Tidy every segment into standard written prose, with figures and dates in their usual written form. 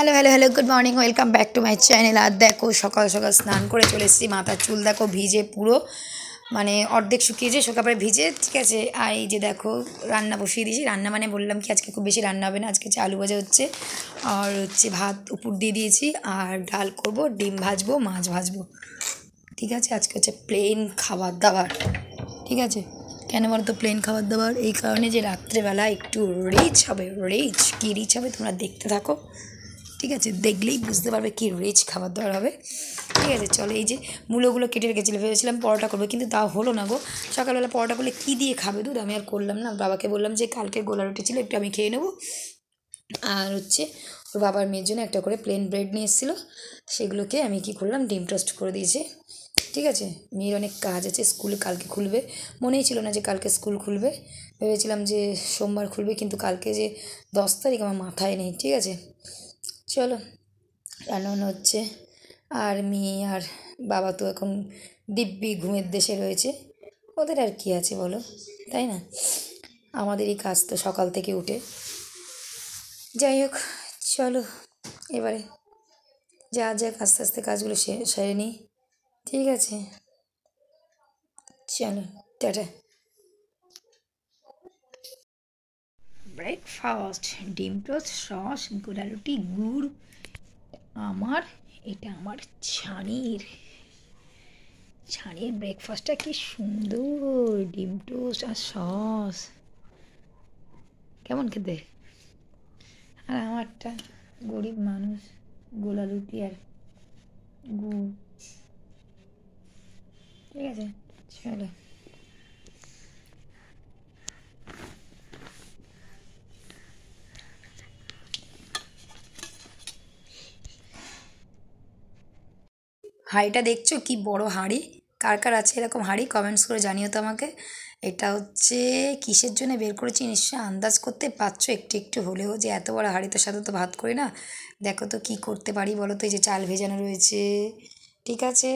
Hello hello hello good morning welcome back to my channel. আর দেখো সকাল সকাল স্নান করে চলে এসেছি। মাথার চুল দেখো ভিজে পুরো, মানে অর্ধেক শুকিয়েছে, সকালে ভিজে, ঠিক আছে। আর এই যে দেখো রান্না বসিয়ে দিয়েছি। রান্না মানে বললাম কি আজকে খুব বেশি রান্না হবে না, আজকে হচ্ছে আলু ভাজা হচ্ছে, আর হচ্ছে ভাত উপর দিয়ে দিয়েছি, আর ডাল করব, ডিম ভাজবো, মাছ ভাজবো, ঠিক আছে। আজকে হচ্ছে প্লেন খাবার দাবার, ঠিক আছে। কেন বলো তো প্লেন খাবার দাবার? এই কারণে যে রাত্রেবেলা একটু রিচ হবে। রিচ কী রিচ হবে তোমরা দেখতে থাকো, ঠিক আছে। দেখলেই বুঝতে পারবে কি রিচ খাবার দাবার হবে, ঠিক আছে। চলো, এই যে মূলোগুলো কেটে রেখেছিল, ভেবেছিলাম পরোটা করবো, কিন্তু তাও হলো না গো। সকালবেলা পরোটা করলে কী দিয়ে খাবে দুধ, আমি আর করলাম না। বাবাকে বললাম যে কালকে গোলা রুটি ছিল, একটু আমি খেয়ে নেবো। আর হচ্ছে ওর বাবার মেয়ের জন্য একটা করে প্লেন ব্রেড নিয়ে এসেছিলো, সেগুলোকে আমি কি করলাম, ডিম টোস্ট করে দিয়েছি, ঠিক আছে। মেয়ের অনেক কাজ আছে, স্কুল কালকে খুলবে, মনেই ছিল না যে কালকে স্কুল খুলবে। ভেবেছিলাম যে সোমবার খুলবে, কিন্তু কালকে যে 10 তারিখ আমার মাথায় নেই, ঠিক আছে। চলো, রান্নাবান্না হচ্ছে। আর মেয়ে আর বাবা তো এখন দিব্যি ঘুমের দেশে রয়েছে, ওদের আর কি আছে বলো, তাই না? আমাদেরই কাজ তো সকাল থেকে উঠে। যাই হোক, চলো এবারে যা যাক আস্তে আস্তে কাজগুলো সেরে নিই, ঠিক আছে। চলো, টাটা। ব্রেকফাস্ট, ডিম টোস্ট, সস, গোলা রুটি, গুড়। আমার এটা আমার ছানির ছানির ব্রেকফাস্টটা কি সুন্দর, ডিম টোস্ট আর সস, কেমন খেতে। আর আমারটা গরিব মানুষ, গোলা রুটি আর গুড়, ঠিক আছে। চলো, হাঁড়িটা দেখছো কি বড় হাঁড়ি? কার কার আছে এরকম হাঁড়ি কমেন্টস করে জানিও তো আমাকে। এটা হচ্ছে কিসের জন্য বের করেছি নিশ্চয়ই আন্দাজ করতে পারছো একটু একটু হলেও, যে এত বড় হাঁড়িতে সাথে তো ভাত করি না। দেখো তো কি করতে পারি বলো তো। এই যে চাল ভেজানো রয়েছে, ঠিক আছে।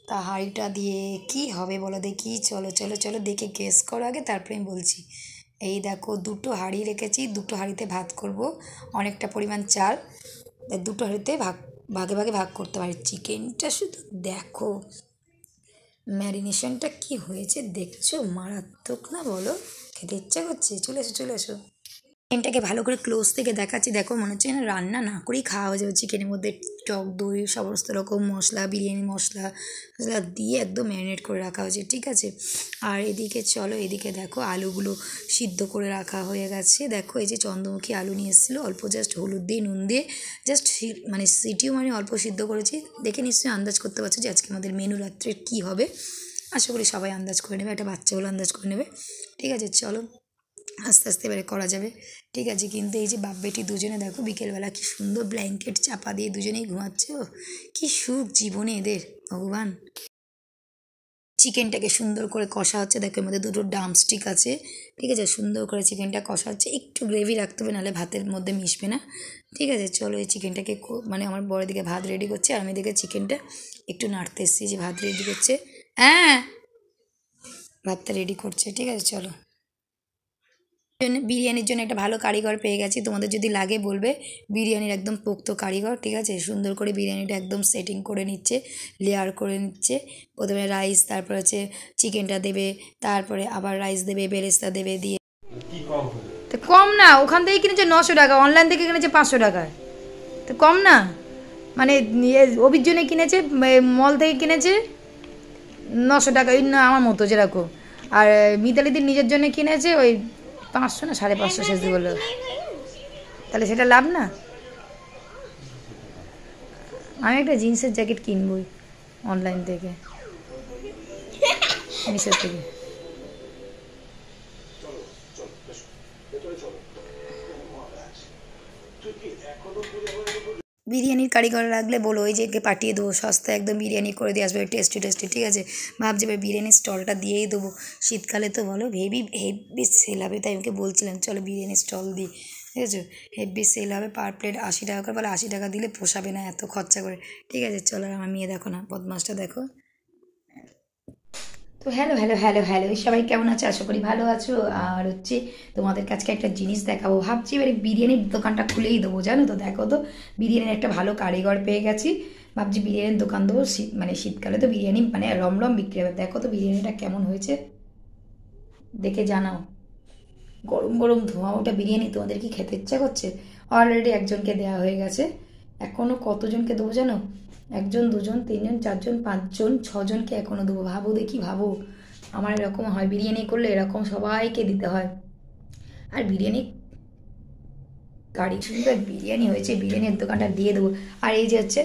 তা হাঁড়িটা দিয়ে কি হবে বলো দেখি। চলো চলো চলো, দেখে গেস করো আগে, তারপরে আমি বলছি। এই দেখো দুটো হাঁড়ি রেখেছি, দুটো হাঁড়িতে ভাত করব, অনেকটা পরিমাণ চাল, তাই দুটো হাঁড়িতে ভাগে ভাগে ভাগ করতে পারি। চিকেনটা শুধু দেখো, ম্যারিনেশনটা কি হয়েছে দেখছো, মারাত্মক না বলো? খেতে ইচ্ছা করছে, চলে এসো চলে এসো। চিকেনটাকে ভালো করে ক্লোজ থেকে দেখাচ্ছি, দেখো মনে হচ্ছে না রান্না না করেই খাওয়া হয়ে যাবে। চিকেনের মধ্যে টক দই, সমস্ত রকম মশলা, বিরিয়ানি মশলা মশলা দিয়ে একদম ম্যারিনেট করে রাখা হয়েছে, ঠিক আছে। আর এদিকে চলো, এদিকে দেখো আলুগুলো সিদ্ধ করে রাখা হয়ে গেছে। দেখো এই যে চন্দ্রমুখী আলু নিয়ে এসেছিলো, অল্প জাস্ট হলুদ দিয়ে নুন দিয়ে জাস্ট মানে সিটিও মানে অল্প সিদ্ধ করেছি। দেখে নিশ্চয়ই আন্দাজ করতে পারছো যে আজকে আমাদের মেনু রাত্রের কী হবে। আশা করি সবাই আন্দাজ করে নেবে, একটা বাচ্চা হলে আন্দাজ করে নেবে, ঠিক আছে। চলো আস্তে আস্তে এবারে করা যাবে, ঠিক আছে। কিন্তু এই যে বাপ বেটি দুজনে দেখো বিকেলবেলা কি সুন্দর ব্ল্যাঙ্কেট চাপা দিয়ে দুজনেই ঘুমাচ্ছে, ও কি সুখ জীবনে এদের, ভগবান। চিকেনটাকে সুন্দর করে কষা হচ্ছে, দেখো এর মধ্যে দুটো ড্রামস্টিক আছে, ঠিক আছে। সুন্দর করে চিকেনটা কষা হচ্ছে, একটু গ্রেভি রাখতে হবে, নাহলে ভাতের মধ্যে মিশবে না, ঠিক আছে। চলো এই চিকেনটাকে মানে আমার বড় দিকে ভাত রেডি করছে, আর আমি দিকে চিকেনটা একটু নাড়তে এসেছি, যে ভাত রেডি করছে, হ্যাঁ ভাতটা রেডি করছে, ঠিক আছে। চলো, জন্য বিরিয়ানির জন্য একটা ভালো কারিগর পেয়ে গেছি, তোমাদের যদি লাগে বলবে। বিরিয়ানির একদম পোক্ত কারিগর, ঠিক আছে। সুন্দর করে বিরিয়ানিটা একদম সেটিং করে নিচ্ছে, লেয়ার করে নিচ্ছে। প্রথমে রাইস, তারপর হচ্ছে চিকেনটা দেবে, তারপরে আবার রাইস দেবে, বেরেস্তা দেবে, দিয়ে তো কম না, ওখান থেকে কিনেছে 900 টাকা, অনলাইন থেকে কিনেছে 500 টাকায়, তো কম না। মানে অভির জন্য কিনেছে, মল থেকে কিনেছে 900 টাকা, ওই না আমার মতো যেরকম। আর মিতালিদির নিজের জন্য কিনেছে ওই 500 না 550 শেষ বললো, তাহলে সেটা লাভ না। আমি একটা জিন্সের জ্যাকেট কিনবই অনলাইন থেকে, মিশো থেকে। বিরিয়ানির কারিগর লাগলে বলো, ওই যে পাঠিয়ে দেবো, সস্তায় একদম বিরিয়ানি করে দিয়ে আসবে, টেস্টি টেস্টি, ঠিক আছে। ভাবছি এবার বিরিয়ানির স্টলটা দিয়েই দেবো, শীতকালে তো বলো হেভি সেল হবে, তাই আমাকে বলছিলাম চলো বিরিয়ানির স্টল দিই, ঠিক আছে। হেভি সেল হবে, পার প্লেট 80 টাকা করে, বলে 80 টাকা দিলে পোষাবে না এত খরচা করে, ঠিক আছে। চলো, আমার মেয়ে দেখো না বদমাসটা দেখো, তো হ্যালো হ্যালো হ্যালো হ্যালো সবাই কেমন আছো? আশা করি ভালো আছো। আর হচ্ছে তোমাদের কাছে একটা জিনিস দেখাবো ভাবছি, এবারে বিরিয়ানির দোকানটা খুলেই দেবো, জানো তো। দেখো তো বিরিয়ানির একটা ভালো কারিগর পেয়ে গেছি, ভাবছি বিরিয়ানির দোকান দেবো। মানে শীতকালে তো বিরিয়ানি মানে রমরম বিক্রি হবে। দেখো তো বিরিয়ানিটা কেমন হয়েছে, দেখে জানাও। গরম গরম ধোঁয়া ওটা বিরিয়ানি, তোমাদের কি খেতে ইচ্ছা করছে? অলরেডি একজনকে দেওয়া হয়ে গেছে, এখনও কতজনকে দেবো জানো? 1 জন 2 জন 3 জন 4 জন 5 জন 6 জনকে এখনও দেবো। ভাবো দেখি, ভাবো। আমার এরকম হয়, বিরিয়ানি করলে এরকম সবাইকে দিতে হয়। আর বিরিয়ানি গাড়ি সুন্দর বিরিয়ানি হয়েছে, বিরিয়ানির দোকানটা দিয়ে দেবো। আর এই যে হচ্ছে,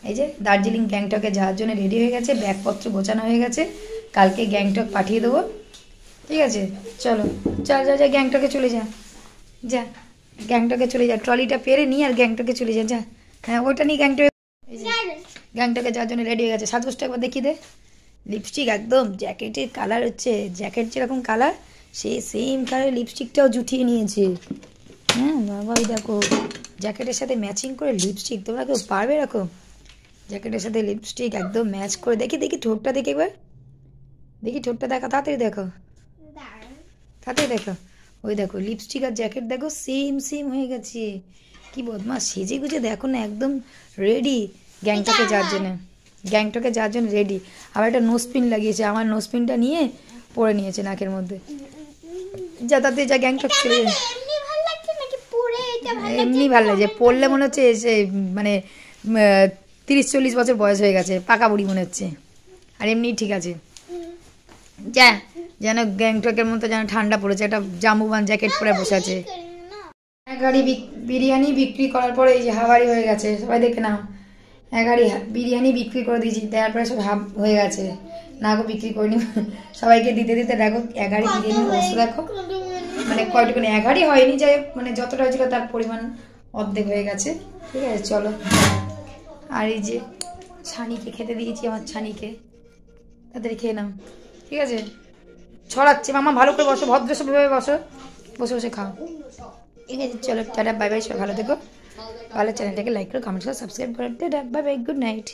এই যে দার্জিলিং গ্যাংটকে যাওয়ার জন্য রেডি হয়ে গেছে, ব্যাগপত্র গোছানো হয়ে গেছে, কালকে গ্যাংটক পাঠিয়ে দেবো। ঠিক আছে, চলো চল যা যা গ্যাংটকে চলে যা, যা গ্যাংটকে চলে যা, ট্রলিটা পেরে নিয়ে আর গ্যাংটকে চলে যা, যা। হ্যাঁ ওইটা নিয়ে গ্যাংটকে, গ্যাংটকে যাওয়ার জন্য রেডি হয়ে গেছে। সাজগোজটা একবার দেখিয়ে দে। লিপস্টিক একদম জ্যাকেটের কালার হচ্ছে, জ্যাকেট যেরকম কালার সে সেম কালার লিপস্টিকটাও জুটিয়ে নিয়েছে। হ্যাঁ বাবা, ওই দেখো জ্যাকেটের সাথে ম্যাচিং করে লিপস্টিক। তোমরা কেউ পারবে এরকম জ্যাকেটের সাথে লিপস্টিক একদম ম্যাচ করে? দেখি দেখি ঠোঁটটা দেখি একবার, দেখি ঠোঁটটা দেখা, তাড়াতাড়ি দেখো, তাড়াতাড়ি দেখো। ওই দেখো লিপস্টিক আর জ্যাকেট দেখো সেম সেম হয়ে গেছে। কি বদমাস সেজে গুজে দেখো না, একদম রেডি গ্যাংটকে যাওয়ার জন্য, গ্যাংটকে যাওয়ার জন্য রেডি। আবার একটা নোজপিন লাগিয়েছে, আমার নোজপিনটা নিয়ে পরে নিয়েছে নাকের মধ্যে। যা তাতে যা, গ্যাংটক চলে যায়। এমনি ভালো লাগছে, পড়লে মনে হচ্ছে সে মানে 30-40 বছর বয়স হয়ে গেছে, পাকা বুড়ি মনে হচ্ছে। আর এমনি ঠিক আছে, যা। যেন গ্যাংটকের মতো যেন ঠান্ডা পড়েছে, একটা জাম্বুবান জ্যাকেট পরে বসে আছে। এক গাড়ি বিরিয়ানি বিক্রি করার পরে এই যে হাওয়ারি হয়ে গেছে, সবাই দেখে নাও। এক গাড়ি বিরিয়ানি বিক্রি করে দিয়েছি, দেওয়ার পরে সব হাফ হয়ে গেছে। না গো বিক্রি করিনি, সবাইকে দিতে দিতে দেখো 1 গাড়ি বিরিয়ানির অবস্থা দেখো। মানে কয়টুকুনি 1 গাড়ি হয়নি, যাই মানে যতটা হয়েছিল তার পরিমাণ অর্ধেক হয়ে গেছে। ঠিক আছে চলো। আর এই যে ছানিকে খেতে দিয়েছি, আমার ছানিকে, তাদের খেয়ে নাও। ঠিক আছে, ছড়াচ্ছে মামা, ভালো করে বসো, ভদ্রসভ্যভাবে বসো, বসে বসে খাও। ঠিক আছে চলো, টাটা বাই বাই, সবাই ভালো থেকো। ভালো চ্যানেলটাকে লাইক করো, কমেন্ট করো, সাবস্ক্রাইব করো। Tata bye bye, good night.